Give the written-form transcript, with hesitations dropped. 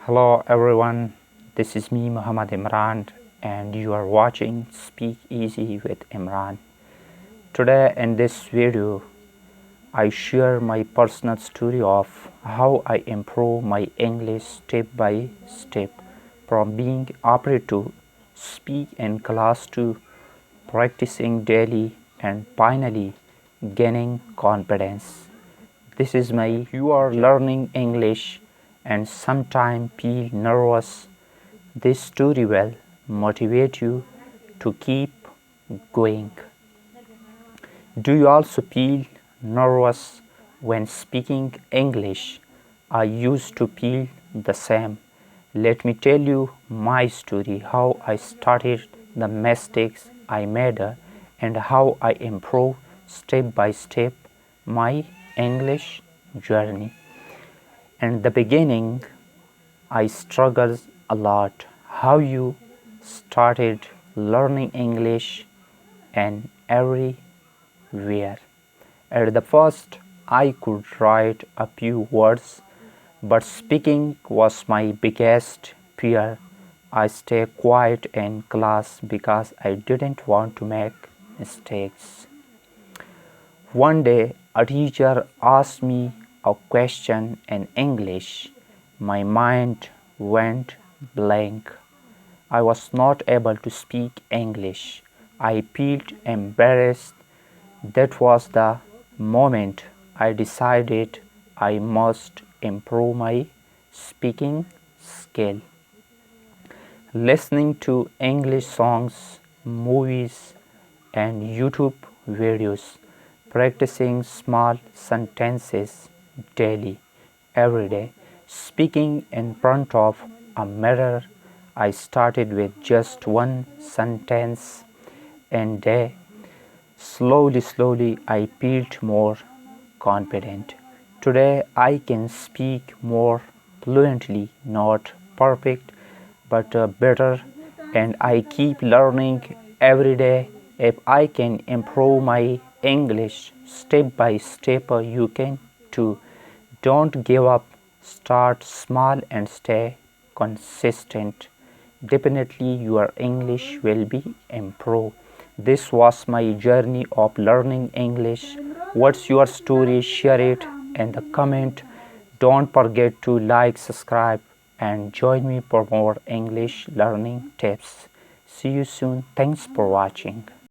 Hello everyone, this is me Muhammad Imran and you are watching Speak Easy with Imran. Today in this video, I share my personal story of how I improve my English step by step from being afraid to speak in class to practicing daily and finally gaining confidence. This is my you are learning English and sometimes feel nervous. This story will motivate you to keep going. Do you also feel nervous when speaking English? I used to feel the same. Let me tell you my story, how I started, the mistakes I made, and how I improved step by step my English journey. In the beginning, I struggled a lot. How you started learning English and everywhere. At the first, I could write a few words, but speaking was my biggest fear. I stayed quiet in class because I didn't want to make mistakes. One day, a teacher asked me a question in English. My mind went blank. I was not able to speak English. I felt embarrassed. That was the moment I decided I must improve my speaking skill. Listening to English songs, movies, and YouTube videos, practicing small sentences daily, every day, speaking in front of a mirror. I started with just one sentence and day. Slowly, I felt more confident. Today, I can speak more fluently, not perfect, but better, and I keep learning every day. If I can improve my English step by step, you can too. Don't give up, start small and stay consistent. Definitely your English will be improved. This was my journey of learning English. What's your story? Share it in the comment. Don't forget to like, subscribe, and join me for more English learning tips. See you soon. Thanks for watching.